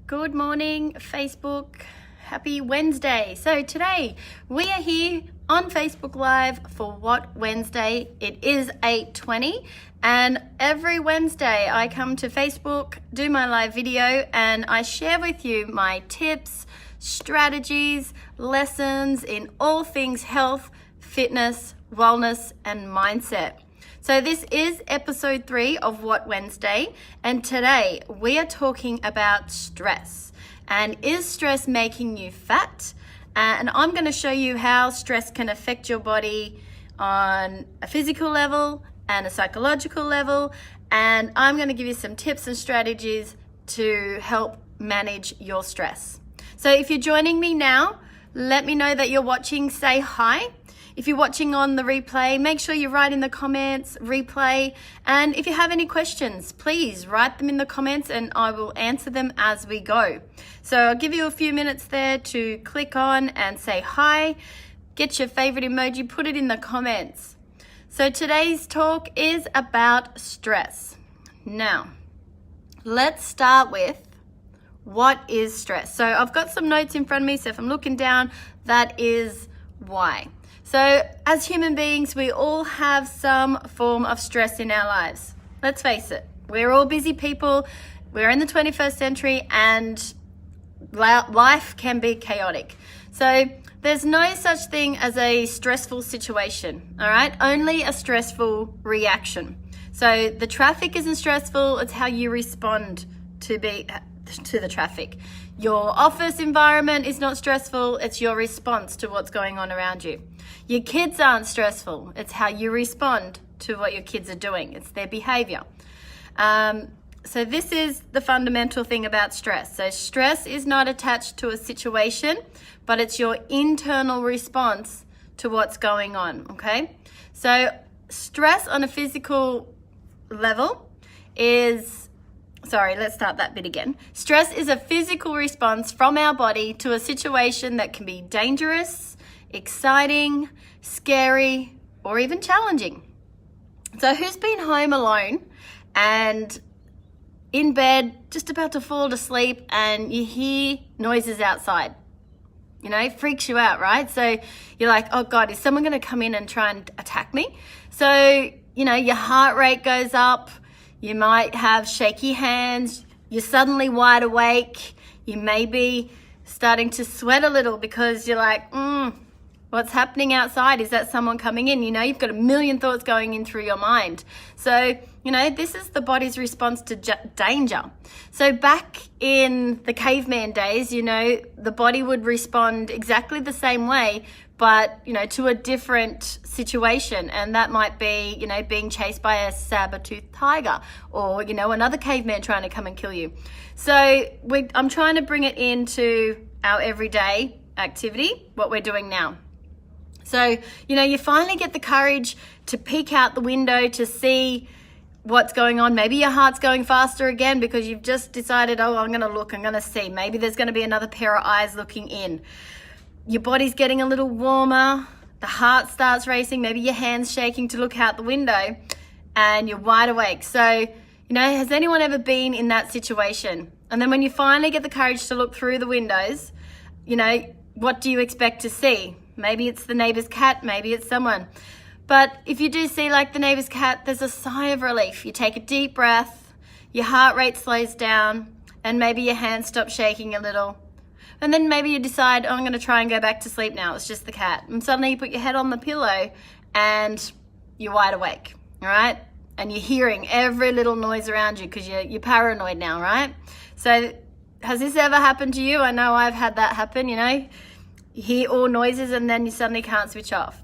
Good morning, Facebook. Happy Wednesday. So today we are here on Facebook Live for What Wednesday. It is 8:20 and every Wednesday I come to Facebook, do my live video, and I share with you my tips, strategies, lessons in all things health, fitness, wellness, and mindset. So this is episode 3 of What Wednesday, and today we are talking about stress. And is stress making you fat? And I'm going to show you how stress can affect your body on a physical level and a psychological level. And I'm going to give you some tips and strategies to help manage your stress. So if you're joining me now, let me know that you're watching, say hi. If you're watching on the replay, make sure you write in the comments, replay. And if you have any questions, please write them in the comments and I will answer them as we go. So I'll give you a few minutes there to click on and say hi. Get your favorite emoji, put it in the comments. So today's talk is about stress. Now, let's start with what is stress. So I've got some notes in front of me. So if I'm looking down, that is why. So as human beings, we all have some form of stress in our lives. Let's face it, we're all busy people. We're in the 21st century and life can be chaotic. So there's no such thing as a stressful situation, all right? Only a stressful reaction. So the traffic isn't stressful, it's how you respond to the traffic. Your office environment is not stressful, it's your response to what's going on around you. Your kids aren't stressful, it's how you respond to what your kids are doing, it's their behavior. So this is the fundamental thing about stress. So stress is not attached to a situation, but it's your internal response to what's going on, okay? So stress on a physical level is, let's start that bit again. Stress is a physical response from our body to a situation that can be dangerous, exciting, scary, or even challenging. So who's been home alone and in bed, just about to fall asleep, and you hear noises outside? You know, it freaks you out, right? So you're like, oh God, is someone going to come in and try and attack me? So, you know, your heart rate goes up. You might have shaky hands. You're suddenly wide awake. You may be starting to sweat a little because you're like, what's happening outside? Is that someone coming in? You know, you've got a million thoughts going in through your mind. So, you know, this is the body's response to danger. So back in the caveman days, you know, the body would respond exactly the same way, but, you know, to a different situation. And that might be, you know, being chased by a saber-toothed tiger or, you know, another caveman trying to come and kill you. So I'm trying to bring it into our everyday activity, what we're doing now. So, you know, you finally get the courage to peek out the window to see what's going on. Maybe your heart's going faster again because you've just decided, oh, I'm going to look, I'm going to see. Maybe there's going to be another pair of eyes looking in. Your body's getting a little warmer. The heart starts racing. Maybe your hand's shaking to look out the window and you're wide awake. So, you know, has anyone ever been in that situation? And then when you finally get the courage to look through the windows, you know, what do you expect to see? Maybe it's the neighbor's cat, maybe it's someone. But if you do see like the neighbor's cat, there's a sigh of relief. You take a deep breath, your heart rate slows down, and maybe your hands stop shaking a little. And then maybe you decide, oh, I'm going to try and go back to sleep now. It's just the cat. And suddenly you put your head on the pillow and you're wide awake, all right? And you're hearing every little noise around you because you're paranoid now, right? So has this ever happened to you? I know I've had that happen, you know? You hear all noises and then you suddenly can't switch off.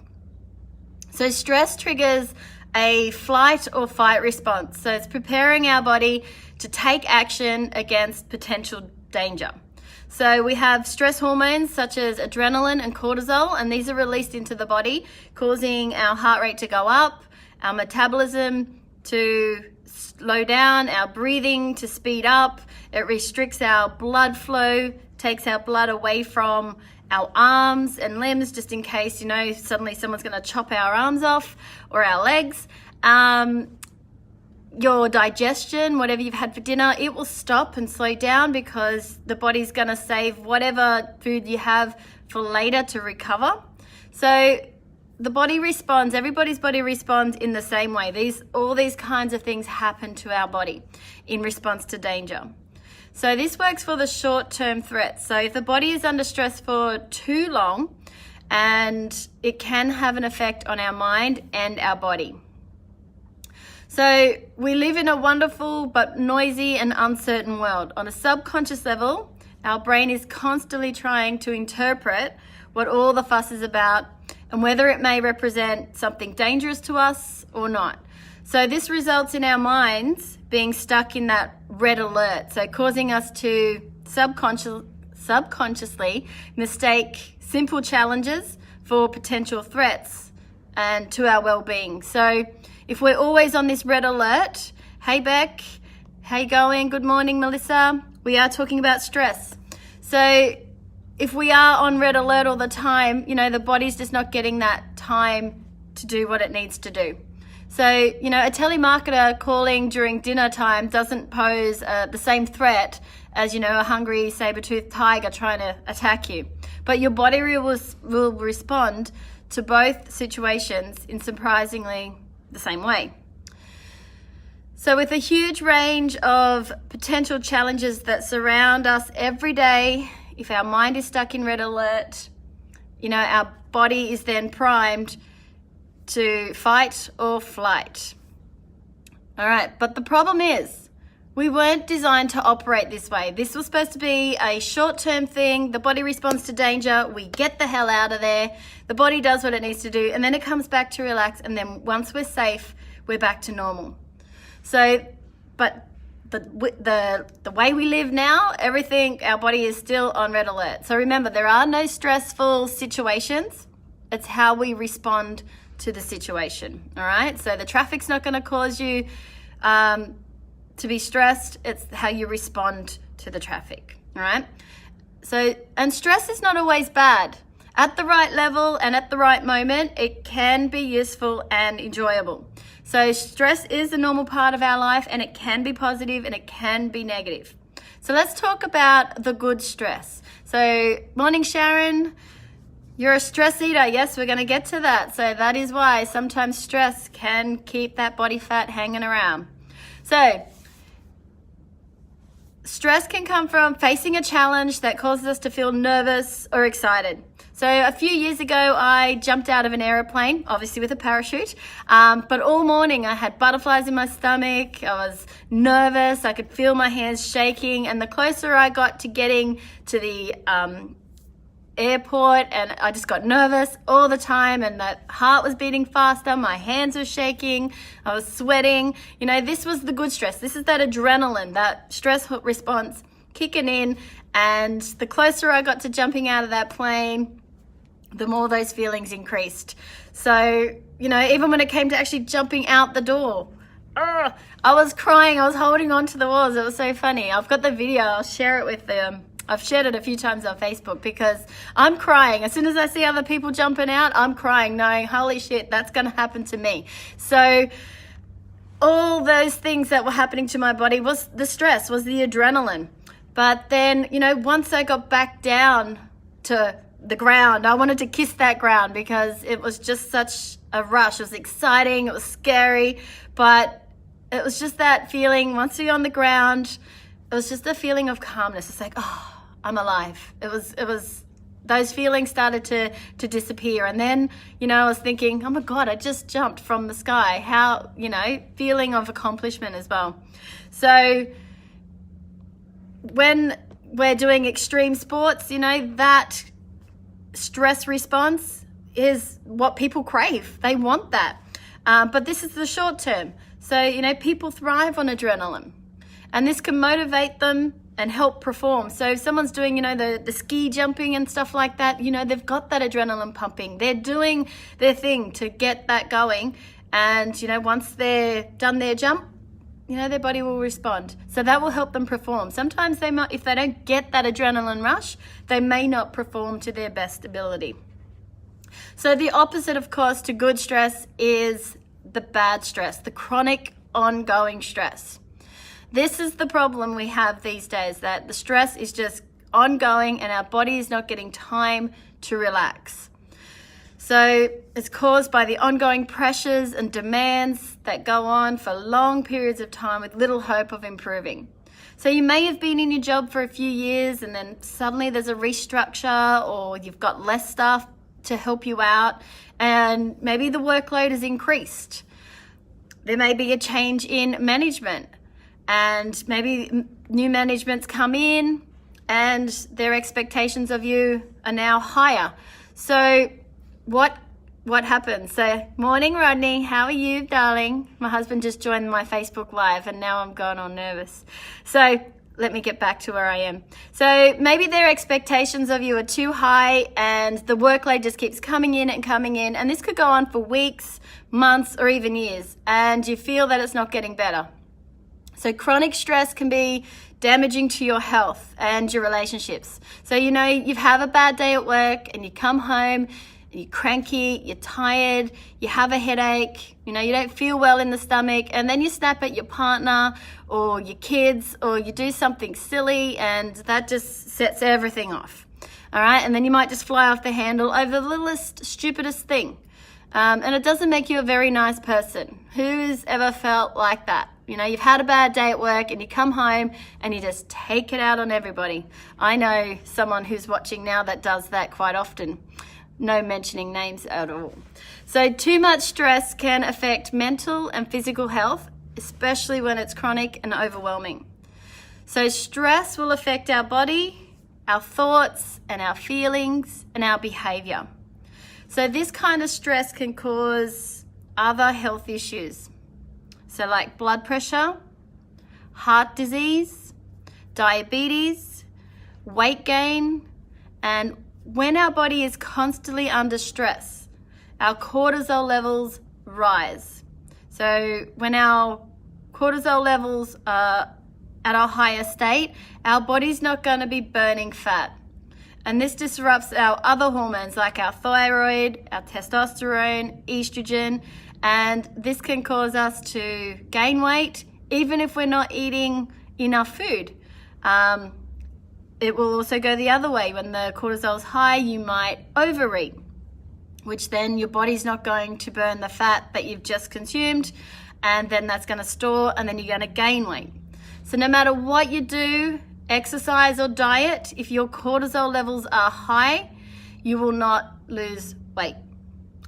So stress triggers a flight or fight response. So it's preparing our body to take action against potential danger. So we have stress hormones such as adrenaline and cortisol, and these are released into the body, causing our heart rate to go up, our metabolism to slow down, our breathing to speed up. It restricts our blood flow, takes our blood away from our arms and limbs, just in case, you know, suddenly someone's going to chop our arms off or our legs. your digestion, whatever you've had for dinner, it will stop and slow down because the body's going to save whatever food you have for later to recover. So the body responds, everybody's body responds in the same way. All these kinds of things happen to our body in response to danger. So this works for the short-term threats. So if the body is under stress for too long, and it can have an effect on our mind and our body. So we live in a wonderful but noisy and uncertain world. On a subconscious level, our brain is constantly trying to interpret what all the fuss is about and whether it may represent something dangerous to us or not. So this results in our minds being stuck in that red alert, so causing us to subconsciously mistake simple challenges for potential threats and to our well-being. So if we're always on this red alert, hey Beck, how you going? Good morning, Melissa. We are talking about stress. So if we are on red alert all the time, the body's just not getting that time to do what it needs to do. So, a telemarketer calling during dinner time doesn't pose the same threat as, a hungry saber-toothed tiger trying to attack you. But your body will respond to both situations in surprisingly the same way. So with a huge range of potential challenges that surround us every day, if our mind is stuck in red alert, our body is then primed to fight or flight. All right, but the problem is we weren't designed to operate this way. This was supposed to be a short-term thing. The body responds to danger. We get the hell out of there. The body does what it needs to do, and then it comes back to relax, and then once we're safe, we're back to normal. So, but the way we live now, our body is still on red alert. So remember, there are no stressful situations. It's how we respond to the situation, all right? So the traffic's not going to cause you to be stressed. It's how you respond to the traffic, all right? So, and stress is not always bad. At the right level and at the right moment, it can be useful and enjoyable. So stress is a normal part of our life, and it can be positive and it can be negative. So let's talk about the good stress. So morning, Sharon. You're a stress eater. Yes, we're going to get to that. So that is why sometimes stress can keep that body fat hanging around. So stress can come from facing a challenge that causes us to feel nervous or excited. So a few years ago, I jumped out of an aeroplane, obviously with a parachute, but all morning I had butterflies in my stomach. I was nervous. I could feel my hands shaking. And the closer I got to getting to the airport, and I just got nervous all the time, and that heart was beating faster, my hands were shaking, I was sweating. This was the good stress. This is that adrenaline, that stress response kicking in, and the closer I got to jumping out of that plane, the more those feelings increased. So, even when it came to actually jumping out the door, I was crying, I was holding on to the walls. It was so funny. I've got the video, I'll share it with them. I've shared it a few times on Facebook because I'm crying. As soon as I see other people jumping out, I'm crying, knowing, holy shit, that's going to happen to me. So all those things that were happening to my body was the stress, was the adrenaline. But then, once I got back down to the ground, I wanted to kiss that ground because it was just such a rush. It was exciting, it was scary, but it was just that feeling, once you're on the ground, it was just a feeling of calmness. It's like, oh, I'm alive. It was those feelings started to disappear. And then, I was thinking, oh my God, I just jumped from the sky. How, feeling of accomplishment as well. So when we're doing extreme sports, that stress response is what people crave. They want that. But this is the short term. So, people thrive on adrenaline, and this can motivate them and help perform. So if someone's doing, the ski jumping and stuff like that, they've got that adrenaline pumping. They're doing their thing to get that going. And, once they're done their jump, their body will respond. So that will help them perform. Sometimes they might, if they don't get that adrenaline rush, they may not perform to their best ability. So the opposite, of course, to good stress is the bad stress, the chronic ongoing stress. This is the problem we have these days, that the stress is just ongoing and our body is not getting time to relax. So it's caused by the ongoing pressures and demands that go on for long periods of time with little hope of improving. So you may have been in your job for a few years and then suddenly there's a restructure, or you've got less staff to help you out, and maybe the workload has increased. There may be a change in management, and maybe new management's come in and their expectations of you are now higher. So what happens? So, morning, Rodney. How are you, darling? My husband just joined my Facebook Live and now I'm going all nervous. So let me get back to where I am. So maybe their expectations of you are too high and the workload just keeps coming in, and this could go on for weeks, months, or even years, and you feel that it's not getting better. So chronic stress can be damaging to your health and your relationships. So you have a bad day at work and you come home, you're cranky, you're tired, you have a headache, you don't feel well in the stomach, and then you snap at your partner or your kids, or you do something silly, and that just sets everything off. All right, and then you might just fly off the handle over the littlest, stupidest thing. And it doesn't make you a very nice person. Who's ever felt like that? You've had a bad day at work and you come home and you just take it out on everybody. I know someone who's watching now that does that quite often. No mentioning names at all. So too much stress can affect mental and physical health, especially when it's chronic and overwhelming. So stress will affect our body, our thoughts, and our feelings, and our behavior. So this kind of stress can cause other health issues. So like blood pressure, heart disease, diabetes, weight gain, and when our body is constantly under stress, our cortisol levels rise. So when our cortisol levels are at our higher state, our body's not going to be burning fat. And this disrupts our other hormones like our thyroid, our testosterone, estrogen, and this can cause us to gain weight even if we're not eating enough food. It will also go the other way. When the cortisol's high, you might overeat, which then your body's not going to burn the fat that you've just consumed, and then that's going to store, and then you're going to gain weight. So no matter what you do, exercise or diet, if your cortisol levels are high, you will not lose weight.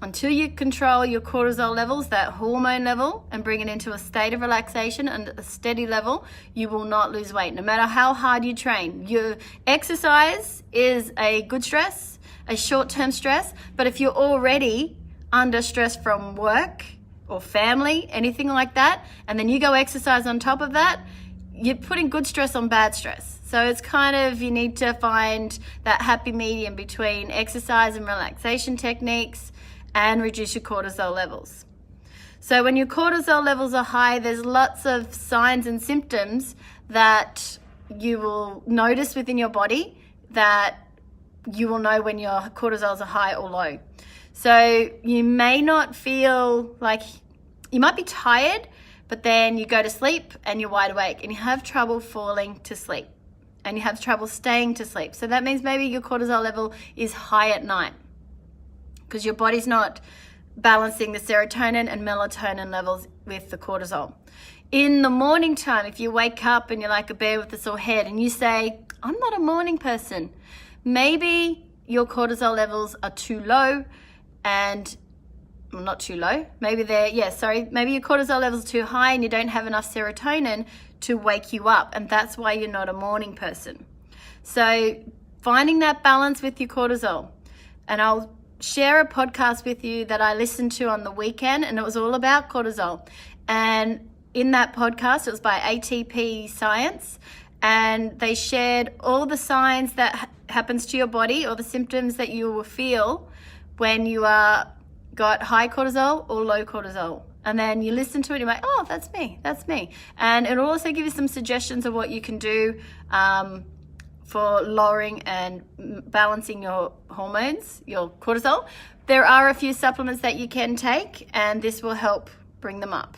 Until you control your cortisol levels, that hormone level, and bring it into a state of relaxation and a steady level, you will not lose weight, no matter how hard you train. Your exercise is a good stress, a short-term stress, but if you're already under stress from work or family, anything like that, and then you go exercise on top of that, you're putting good stress on bad stress. So it's you need to find that happy medium between exercise and relaxation techniques and reduce your cortisol levels. So when your cortisol levels are high, there's lots of signs and symptoms that you will notice within your body that you will know when your cortisols are high or low. So you may not feel like, you might be tired, but then you go to sleep and you're wide awake and you have trouble falling to sleep and you have trouble staying to sleep. So that means maybe your cortisol level is high at night, because your body's not balancing the serotonin and melatonin levels with the cortisol. In the morning time, if you wake up and you're like a bear with a sore head and you say, I'm not a morning person, maybe your cortisol levels are too low, and well, not too low, maybe maybe your cortisol levels are too high and you don't have enough serotonin to wake you up, and that's why you're not a morning person. So finding that balance with your cortisol, and I'll share a podcast with you that I listened to on the weekend, and it was all about cortisol. And in that podcast, it was by ATP Science, and they shared all the signs that happens to your body, or the symptoms that you will feel when you got high cortisol or low cortisol. And then you listen to it and you're like, oh, that's me. And it'll also give you some suggestions of what you can do for lowering and balancing your hormones, your cortisol. There are a few supplements that you can take, and this will help bring them up.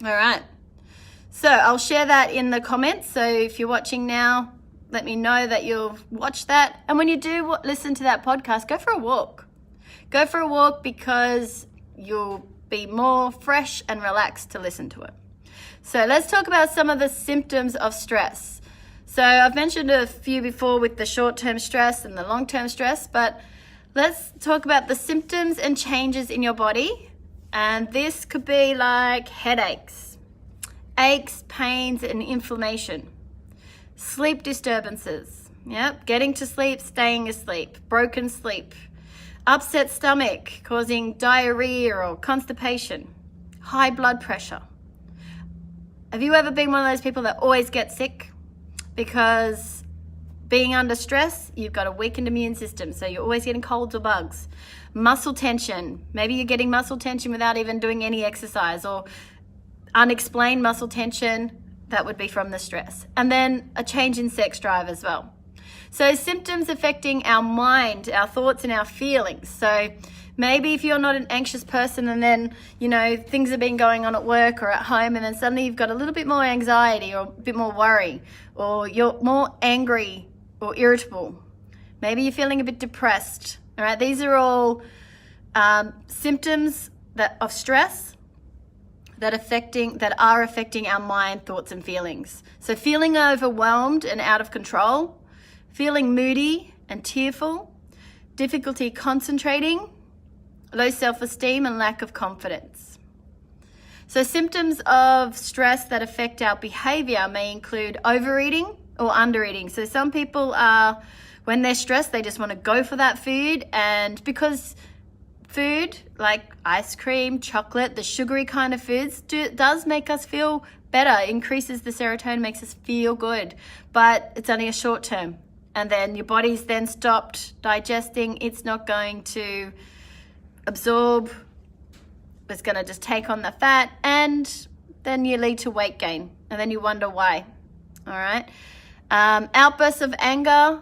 All right. So I'll share that in the comments. So if you're watching now, let me know that you've watched that. And when you do listen to that podcast, go for a walk. Go for a walk because you'll be more fresh and relaxed to listen to it. So let's talk about some of the symptoms of stress. So I've mentioned a few before with the short-term stress and the long-term stress, but let's talk about the symptoms and changes in your body. And this could be like headaches, aches, pains, and inflammation, sleep disturbances, getting to sleep, staying asleep, broken sleep, upset stomach causing diarrhea or constipation, high blood pressure. Have you ever been one of those people that always get sick? Because being under stress, you've got a weakened immune system, so you're always getting colds or bugs. Muscle tension, maybe you're getting muscle tension without even doing any exercise, or unexplained muscle tension, that would be from the stress. And then a change in sex drive as well. So symptoms affecting our mind, our thoughts and our feelings. So maybe if you're not an anxious person and then, things have been going on at work or at home and then suddenly you've got a little bit more anxiety or a bit more worry, or you're more angry or irritable. Maybe you're feeling a bit depressed. All right, these are all symptoms of stress that are affecting our mind, thoughts and feelings. So feeling overwhelmed and out of control, feeling moody and tearful, difficulty concentrating, low self-esteem and lack of confidence. So symptoms of stress that affect our behavior may include overeating or undereating. So some people when they're stressed, they just want to go for that food, and because food like ice cream, chocolate, the sugary kind of foods does make us feel better, increases the serotonin, makes us feel good, but it's only a short term. And then your body's then stopped digesting. It's not going to absorb. It's going to just take on the fat, and then you lead to weight gain, and then you wonder why. All right. Outbursts of anger,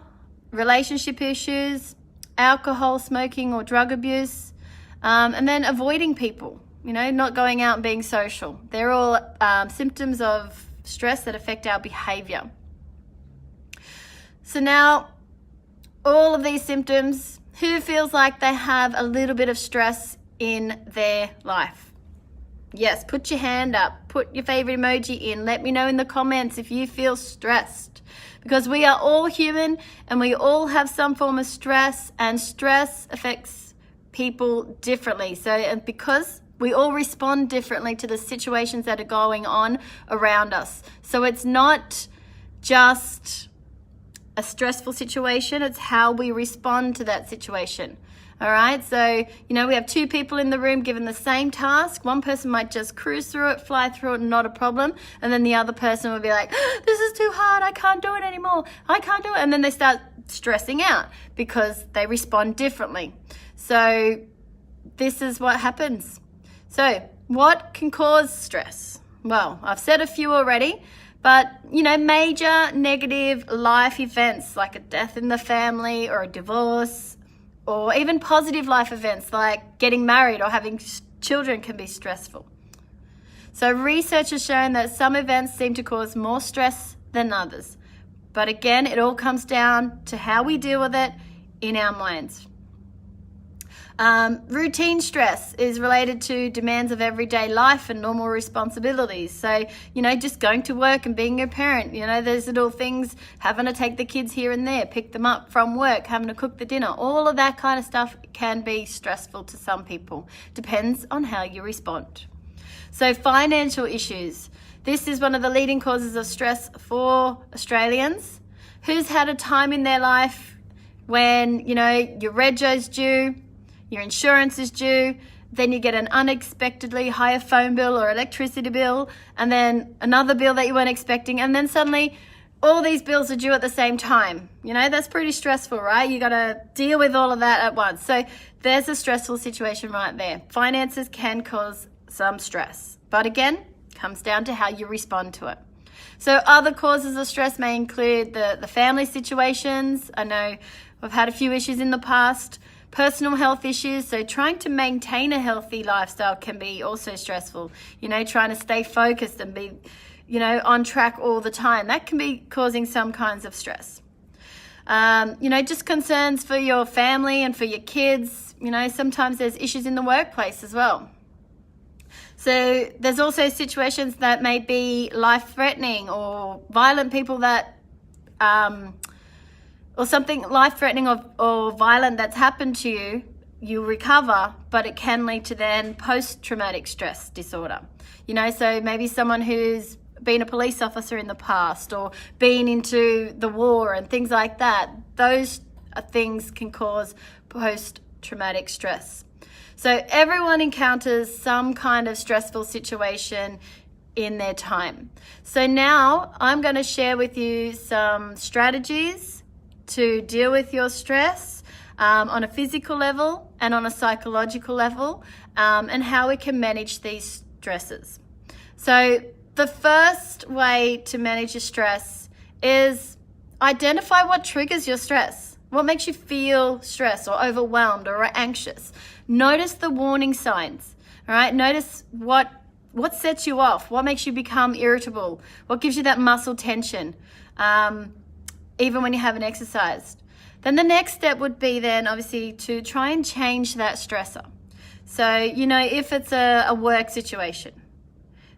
relationship issues, alcohol, smoking or drug abuse, and then avoiding people, not going out and being social. They're all symptoms of stress that affect our behavior. So now, all of these symptoms, who feels like they have a little bit of stress in their life? Yes, put your hand up, put your favorite emoji in. Let me know in the comments if you feel stressed, because we are all human and we all have some form of stress, and stress affects people differently. So because we all respond differently to the situations that are going on around us. So it's not just a stressful situation, it's how we respond to that situation. All right, so we have two people in the room given the same task. One person might just cruise through it, fly through it, not a problem, and then the other person will be like, this is too hard, I can't do it anymore, I can't do it, and then they start stressing out because they respond differently. So this is what happens. So what can cause stress? Well, I've said a few already. But, major negative life events like a death in the family or a divorce, or even positive life events like getting married or having children can be stressful. So research has shown that some events seem to cause more stress than others. But again, it all comes down to how we deal with it in our minds. Routine stress is related to demands of everyday life and normal responsibilities. So, just going to work and being a parent, there's little things, having to take the kids here and there, pick them up from work, having to cook the dinner, all of that kind of stuff can be stressful to some people. Depends on how you respond. So financial issues. This is one of the leading causes of stress for Australians. Who's had a time in their life when, your rego's due, your insurance is due, then you get an unexpectedly higher phone bill or electricity bill, and then another bill that you weren't expecting, and then suddenly all these bills are due at the same time. That's pretty stressful, right? You got to deal with all of that at once. So there's a stressful situation right there. Finances can cause some stress, but again, comes down to how you respond to it. So other causes of stress may include the family situations. I know we've had a few issues in the past, Personal health issues, so trying to maintain a healthy lifestyle can be also stressful. Trying to stay focused and be, on track all the time. That can be causing some kinds of stress. Just concerns for your family and for your kids. Sometimes there's issues in the workplace as well. So there's also situations that may be life-threatening or violent people that, or something life-threatening or violent that's happened to you, you recover, but it can lead to then post-traumatic stress disorder. So maybe someone who's been a police officer in the past or been into the war and things like that, those things can cause post-traumatic stress. So everyone encounters some kind of stressful situation in their time. So now I'm going to share with you some strategies to deal with your stress on a physical level and on a psychological level, and how we can manage these stresses. So the first way to manage your stress is identify what triggers your stress. What makes you feel stressed or overwhelmed or anxious? Notice the warning signs, all right? Notice what sets you off, what makes you become irritable, what gives you that muscle tension, even when you haven't exercised. Then the next step would be then obviously to try and change that stressor. So, if it's a work situation,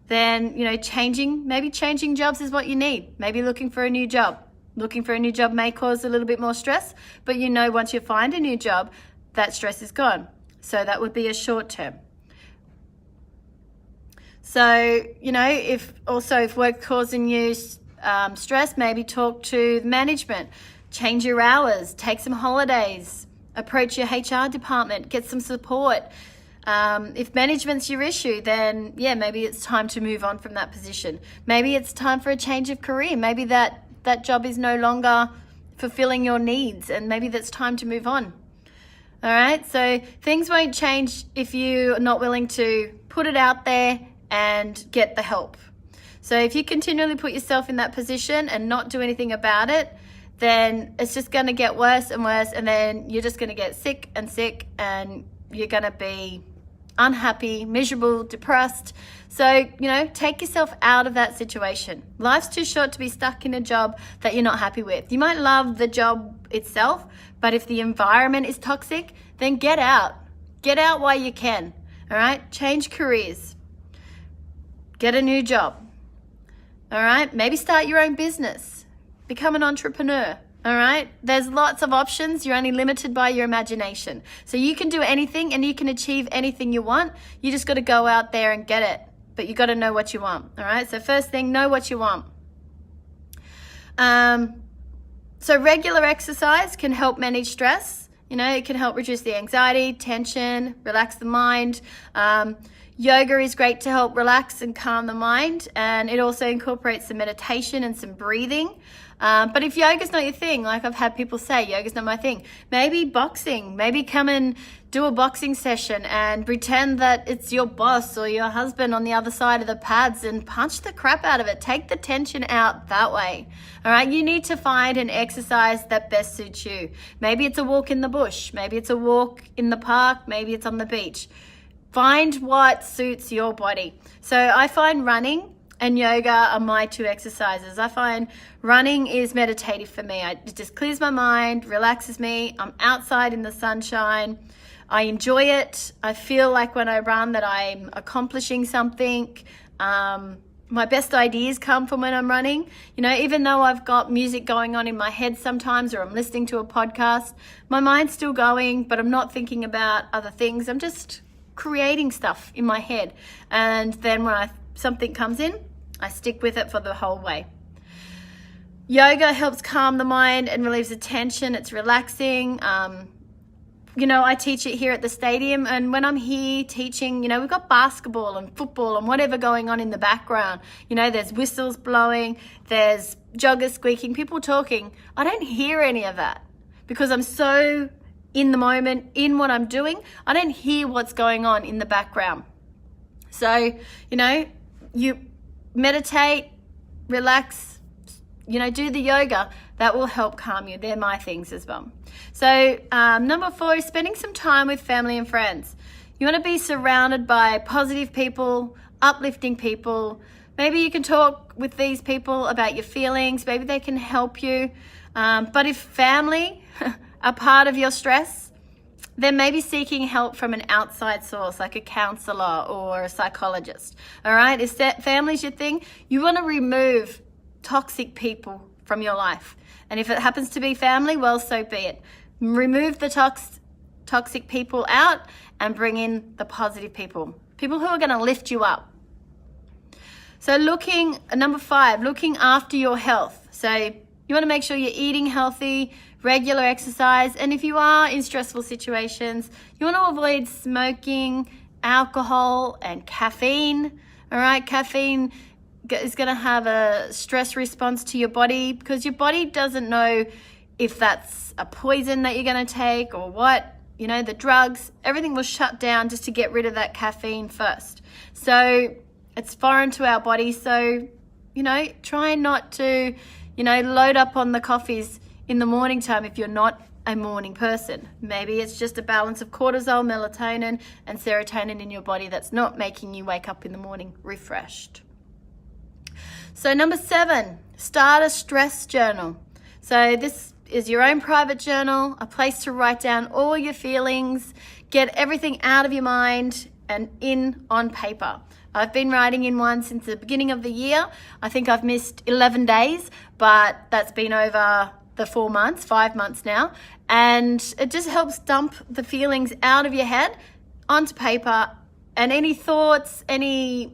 then, maybe changing jobs is what you need. Maybe looking for a new job. Looking for a new job may cause a little bit more stress, but once you find a new job, that stress is gone. So that would be a short term. So, if work causing you stress, maybe talk to management, change your hours, take some holidays, approach your HR department, get some support. If management's your issue, then maybe it's time to move on from that position. Maybe it's time for a change of career. Maybe that job is no longer fulfilling your needs, and maybe that's time to move on. All right, so things won't change if you're not willing to put it out there and get the help. So if you continually put yourself in that position and not do anything about it, then it's just going to get worse and worse, and then you're just going to get sick, and you're going to be unhappy, miserable, depressed. So, take yourself out of that situation. Life's too short to be stuck in a job that you're not happy with. You might love the job itself, but if the environment is toxic, then get out. Get out while you can, all right? Change careers. Get a new job, all right? Maybe start your own business. Become an entrepreneur. All right, there's lots of options. You're only limited by your imagination. So you can do anything and you can achieve anything you want. You just got to go out there and get it. But you got to know what you want. All right, so first thing, know what you want. So regular exercise can help manage stress. It can help reduce the anxiety, tension, relax the mind. Yoga is great to help relax and calm the mind. And it also incorporates some meditation and some breathing. But if yoga's not your thing, like I've had people say, yoga's not my thing, maybe boxing, maybe come and do a boxing session and pretend that it's your boss or your husband on the other side of the pads and punch the crap out of it. Take the tension out that way. All right. You need to find an exercise that best suits you. Maybe it's a walk in the bush. Maybe it's a walk in the park. Maybe it's on the beach. Find what suits your body. So I find running and yoga are my two exercises. I find running is meditative for me. It just clears my mind, relaxes me. I'm outside in the sunshine. I enjoy it. I feel like when I run that I'm accomplishing something. My best ideas come from when I'm running. Even though I've got music going on in my head sometimes, or I'm listening to a podcast, my mind's still going, but I'm not thinking about other things. I'm just creating stuff in my head. And then when something comes in, I stick with it for the whole way. Yoga helps calm the mind and relieves the tension. It's relaxing. I teach it here at the stadium, and when I'm here teaching, we've got basketball and football and whatever going on in the background. There's whistles blowing, there's joggers squeaking, people talking. I don't hear any of that because I'm so in the moment, in what I'm doing. I don't hear what's going on in the background. So, you meditate, relax, do the yoga. That will help calm you. They're my things as well. So number 4 is spending some time with family and friends. You want to be surrounded by positive people, uplifting people. Maybe you can talk with these people about your feelings. Maybe they can help you. But if family are part of your stress, then maybe seeking help from an outside source like a counselor or a psychologist. All right, if family's your thing, you want to remove toxic people from your life. And if it happens to be family, well, so be it. Remove the toxic people out and bring in the positive people who are going to lift you up. So number 5, looking after your health. So you want to make sure you're eating healthy, regular exercise, and if you are in stressful situations, you want to avoid smoking, alcohol, and caffeine. All right, caffeine is going to have a stress response to your body because your body doesn't know if that's a poison that you're going to take or what. You know, the drugs, everything will shut down just to get rid of that caffeine first. So it's foreign to our body. So, you know, try not to, load up on the coffees in the morning time if you're not a morning person. Maybe it's just a balance of cortisol, melatonin, and serotonin in your body that's not making you wake up in the morning refreshed. So number 7, start a stress journal. So this is your own private journal, a place to write down all your feelings, get everything out of your mind and in on paper. I've been writing in one since the beginning of the year. I think I've missed 11 days, but that's been over the 5 months now. And it just helps dump the feelings out of your head onto paper, and any thoughts, anything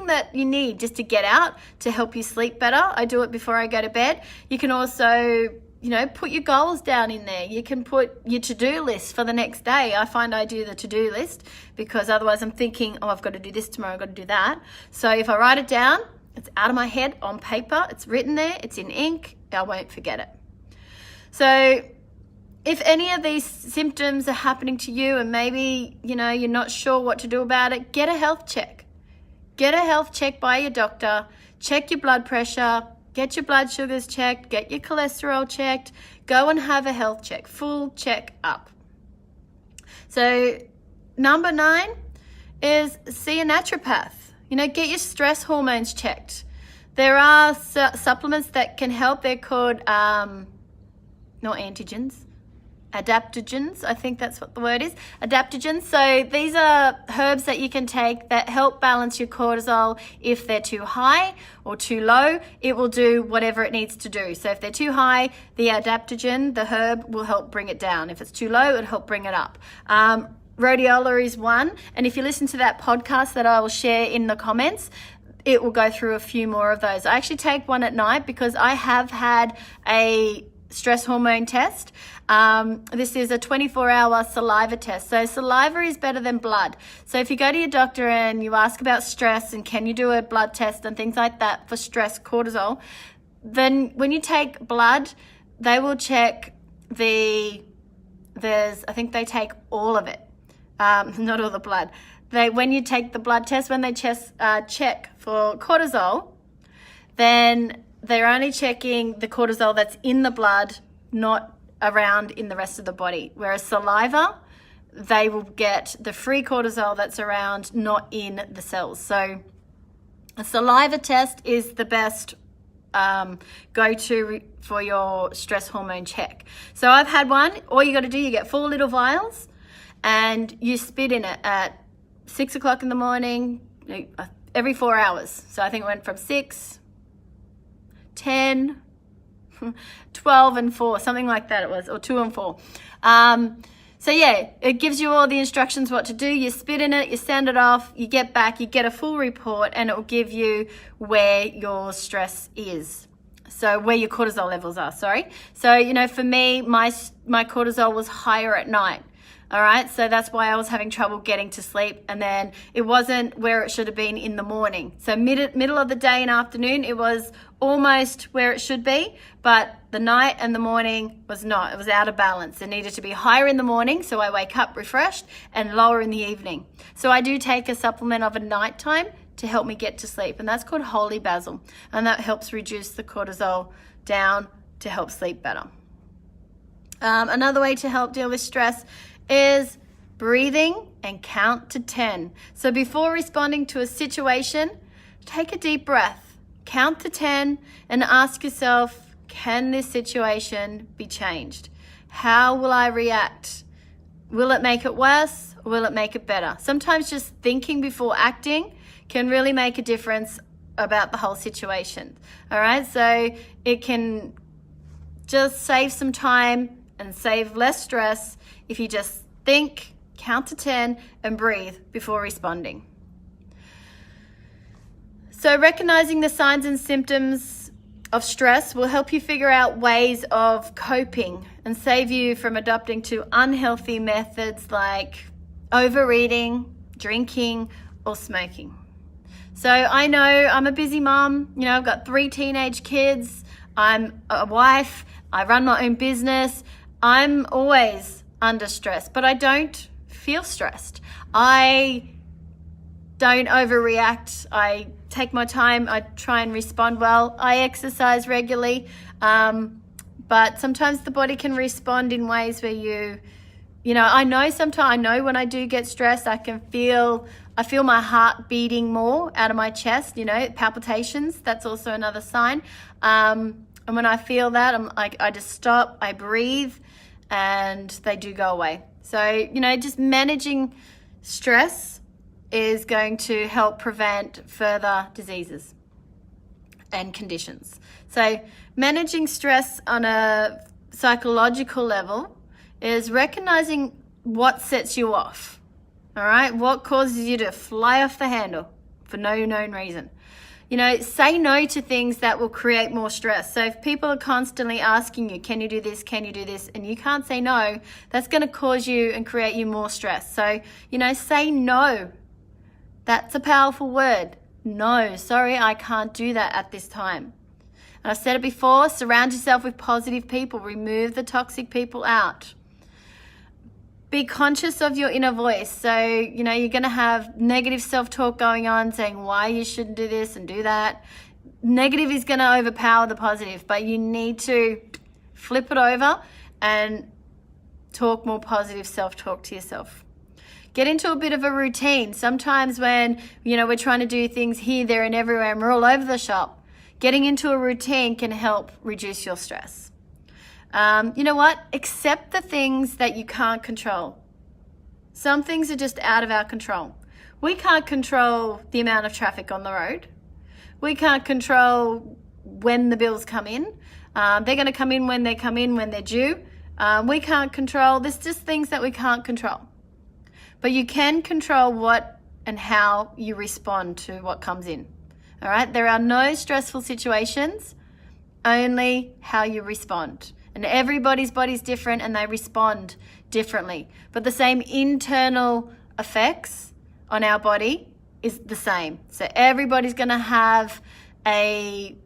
that you need just to get out to help you sleep better. I do it before I go to bed. You can also put your goals down in there. You can put your to-do list for the next day. I find I do the to-do list because otherwise I'm thinking, I've got to do this tomorrow, I've got to do that. So if I write it down, it's out of my head on paper, it's written there, it's in ink, I won't forget it. So if any of these symptoms are happening to you and maybe, you're not sure what to do about it, get a health check. Get a health check by your doctor, check your blood pressure, get your blood sugars checked, get your cholesterol checked, go and have a health check, full check up. So number 9 is see a naturopath. Get your stress hormones checked. There are supplements that can help. They're called, not antigens, adaptogens. I think that's what the word is, adaptogens. So these are herbs that you can take that help balance your cortisol. If they're too high or too low, it will do whatever it needs to do. So if they're too high, the adaptogen, the herb, will help bring it down. If it's too low, it'll help bring it up. Rhodiola is one. And if you listen to that podcast that I will share in the comments, it will go through a few more of those. I actually take one at night because I have had a stress hormone test. This is a 24-hour saliva test. So saliva is better than blood. So if you go to your doctor and you ask about stress and can you do a blood test and things like that for stress, cortisol, then when you take blood, they will check I think they take all of it. Not all the blood. When you take the blood test, when they check for cortisol, then they're only checking the cortisol that's in the blood, not around in the rest of the body. Whereas saliva, they will get the free cortisol that's around, not in the cells. So a saliva test is the best go-to for your stress hormone check. So I've had one. All you got to do, you get 4 little vials and you spit in it at 6 o'clock in the morning, every 4 hours. So I think it went from 6, 10, 12 and 4, something like that it was, or 2 and 4. So yeah, it gives you all the instructions what to do. You spit in it, you send it off, you get back, you get a full report, and it will give you where your stress is. So where your cortisol levels are, sorry. So, for me, my cortisol was higher at night. All right, so that's why I was having trouble getting to sleep, and then it wasn't where it should have been in the morning. So middle of the day and afternoon, it was almost where it should be, but the night and the morning was not. It was out of balance. It needed to be higher in the morning, so I wake up refreshed, and lower in the evening. So I do take a supplement of a nighttime to help me get to sleep, and that's called Holy Basil, and that helps reduce the cortisol down to help sleep better. Another way to help deal with stress is breathing and count to 10. So before responding to a situation, take a deep breath, count to 10, and ask yourself, can this situation be changed? How will I react? Will it make it worse or will it make it better? Sometimes just thinking before acting can really make a difference about the whole situation. All right, so it can just save some time and save less stress if you just think, count to 10, and breathe before responding. So recognizing the signs and symptoms of stress will help you figure out ways of coping and save you from adopting to unhealthy methods like overeating, drinking, or smoking. So I know I'm a busy mom. You know, I've got 3 teenage kids. I'm a wife. I run my own business. I'm always under stress, but I don't feel stressed. I don't overreact. I take my time. I try and respond well. I exercise regularly, but sometimes the body can respond in ways where you know, I know when I do get stressed, I feel my heart beating more out of my chest, you know, palpitations. That's also another sign. And when I feel that, I just stop, I breathe, and they do go away. So, you know, just managing stress is going to help prevent further diseases and conditions. So managing stress on a psychological level is recognizing what sets you off. All right, what causes you to fly off the handle for no known reason. You know, say no to things that will create more stress. So if people are constantly asking you, can you do this, can you do this, and you can't say no, that's going to cause you and create you more stress. So, you know, say no. That's a powerful word. No, sorry, I can't do that at this time. And I've said it before, surround yourself with positive people. Remove the toxic people out. Be conscious of your inner voice. So, you know, you're going to have negative self-talk going on saying why you shouldn't do this and do that. Negative is going to overpower the positive, but you need to flip it over and talk more positive self-talk to yourself. Get into a bit of a routine. Sometimes when, you know, we're trying to do things here, there, and everywhere, and we're all over the shop, getting into a routine can help reduce your stress. You know what? Accept the things that you can't control. Some things are just out of our control. We can't control the amount of traffic on the road. We can't control when the bills come in. They're going to come in when they come in, when they're due. We can't control. There's just things that we can't control. But you can control what and how you respond to what comes in. All right? There are no stressful situations, only how you respond. And everybody's body's different and they respond differently. But the same internal effects on our body is the same. So everybody's going to have a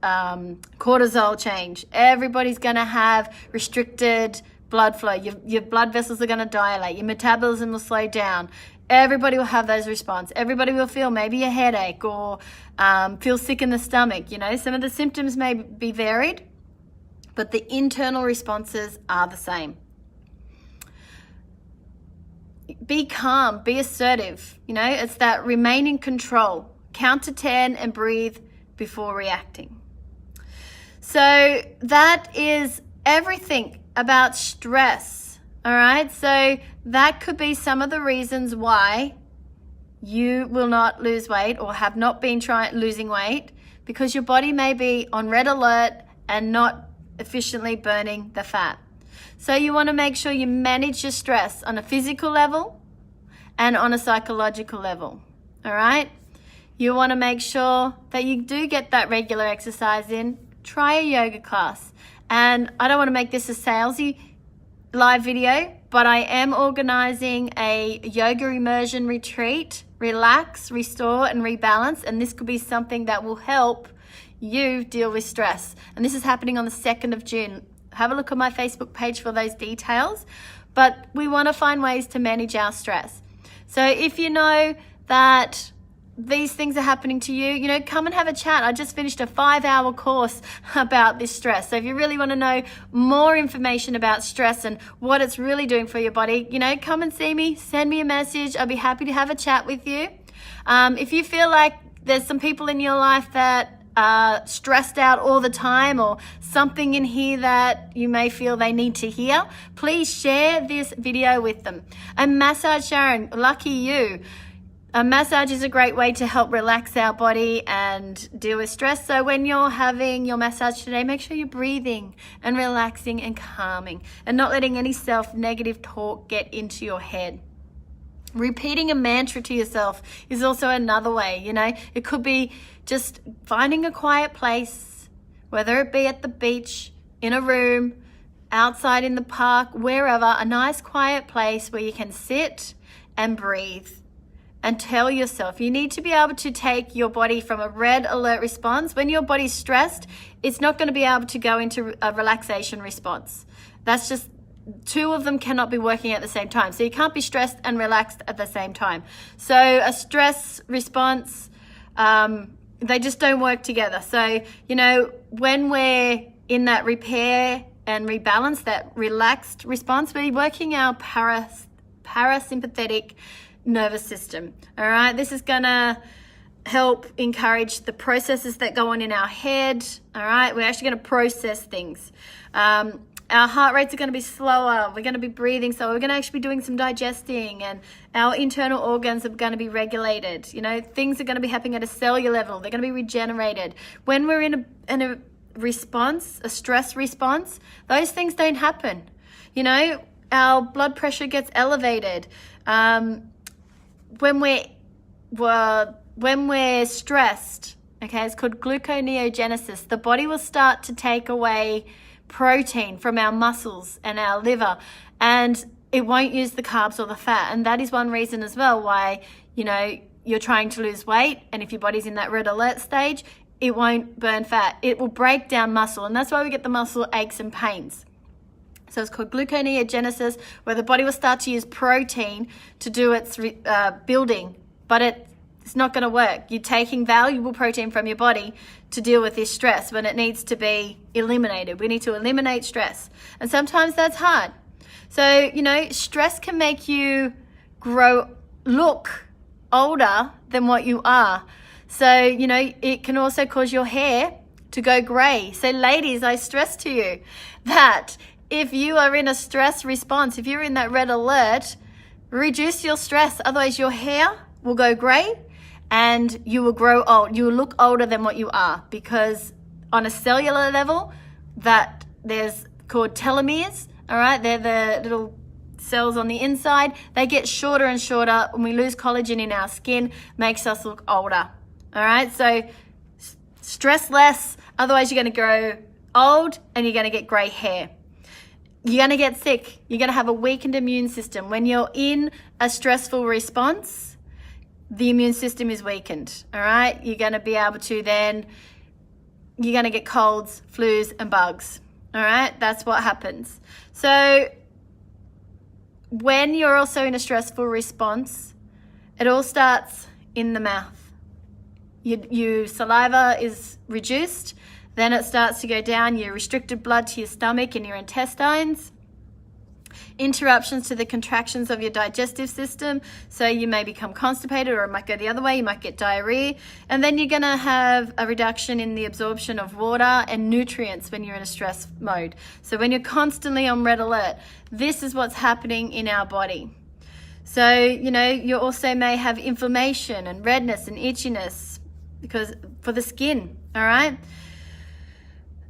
cortisol change. Everybody's going to have restricted blood flow. Your blood vessels are going to dilate. Your metabolism will slow down. Everybody will have those responses. Everybody will feel maybe a headache or feel sick in the stomach. You know, some of the symptoms may be varied, but the internal responses are the same. Be calm, be assertive. You know, it's that remain in control. Count to 10 and breathe before reacting. So that is everything about stress. All right. So that could be some of the reasons why you will not lose weight or have not been losing weight, because your body may be on red alert and not efficiently burning the fat. So you want to make sure you manage your stress on a physical level and on a psychological level. All right. You want to make sure that you do get that regular exercise in. Try a yoga class. And I don't want to make this a salesy live video, but I am organizing a yoga immersion retreat. Relax, restore, and rebalance. And this could be something that will help you deal with stress. And this is happening on the 2nd of June. Have a look at my Facebook page for those details. But we want to find ways to manage our stress. So if you know that these things are happening to you, you know, come and have a chat. I just finished a 5-hour course about this stress. So if you really want to know more information about stress and what it's really doing for your body, you know, come and see me, send me a message. I'll be happy to have a chat with you. If you feel like there's some people in your life that are stressed out all the time, or something in here that you may feel they need to hear, please share this video with them. And Massage Sharon, lucky you. A massage is a great way to help relax our body and deal with stress. So when you're having your massage today, make sure you're breathing and relaxing and calming and not letting any self-negative talk get into your head. Repeating a mantra to yourself is also another way, you know. It could be just finding a quiet place, whether it be at the beach, in a room, outside in the park, wherever, a nice quiet place where you can sit and breathe. And tell yourself, you need to be able to take your body from a red alert response. When your body's stressed, it's not going to be able to go into a relaxation response. That's just, two of them cannot be working at the same time. So you can't be stressed and relaxed at the same time. So a stress response, they just don't work together. So, you know, when we're in that repair and rebalance, that relaxed response, we're working our parasympathetic nervous system. All right, this is gonna help encourage the processes that go on in our head. All right, we're actually gonna process things. Our heart rates are gonna be slower. We're gonna be breathing, so we're gonna actually be doing some digesting, and our internal organs are gonna be regulated. You know, things are gonna be happening at a cellular level. They're gonna be regenerated. When we're in a response, a stress response, those things don't happen. You know, our blood pressure gets elevated. When we're stressed, okay, it's called gluconeogenesis. The body will start to take away protein from our muscles and our liver, and it won't use the carbs or the fat. And that is one reason as well why, you know, you're trying to lose weight, and if your body's in that red alert stage, it won't burn fat. It will break down muscle, and that's why we get the muscle aches and pains. So it's called gluconeogenesis, where the body will start to use protein to do its building, but it's not going to work. You're taking valuable protein from your body to deal with this stress when it needs to be eliminated. We need to eliminate stress, and sometimes that's hard. So, you know, stress can make you look older than what you are. So, you know, it can also cause your hair to go gray. So ladies, I stress to you that if you are in a stress response, if you're in that red alert, reduce your stress. Otherwise, your hair will go gray and you will grow old. You will look older than what you are, because on a cellular level, that there's called telomeres. All right, they're the little cells on the inside. They get shorter and shorter. When we lose collagen in our skin, makes us look older. All right, so stress less. Otherwise, you're going to grow old and you're going to get gray hair. You're going to get sick. You're going to have a weakened immune system. When you're in a stressful response, the immune system is weakened, all right? You're going to be able to you're going to get colds, flus, and bugs, all right? That's what happens. So when you're also in a stressful response, it all starts in the mouth. Your saliva is reduced. Then it starts to go down your restricted blood to your stomach and your intestines. Interruptions to the contractions of your digestive system. So you may become constipated, or it might go the other way. You might get diarrhea. And then you're going to have a reduction in the absorption of water and nutrients when you're in a stress mode. So when you're constantly on red alert, this is what's happening in our body. So, you know, you also may have inflammation and redness and itchiness for the skin, all right?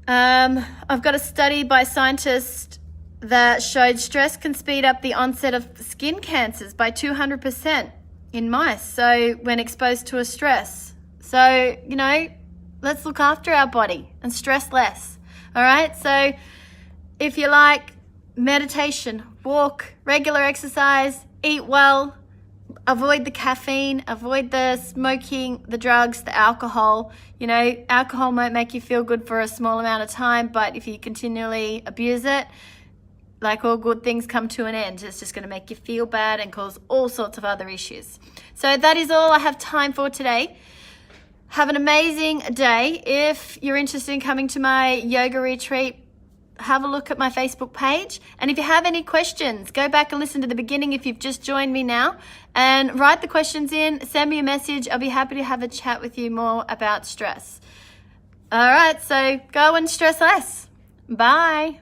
I've got a study by scientists that showed stress can speed up the onset of skin cancers by 200% in mice. So when exposed to a stress. So, you know, let's look after our body and stress less. All right. So if you like meditation, walk, regular exercise, eat well, avoid the caffeine, avoid the smoking, the drugs, the alcohol. You know, alcohol might make you feel good for a small amount of time, but if you continually abuse it, like all good things come to an end. It's just going to make you feel bad and cause all sorts of other issues. So that is all I have time for today. Have an amazing day. If you're interested in coming to my yoga retreat, have a look at my Facebook page. And if you have any questions, go back and listen to the beginning if you've just joined me now, and write the questions in, send me a message. I'll be happy to have a chat with you more about stress. All right, so go and stress less. Bye.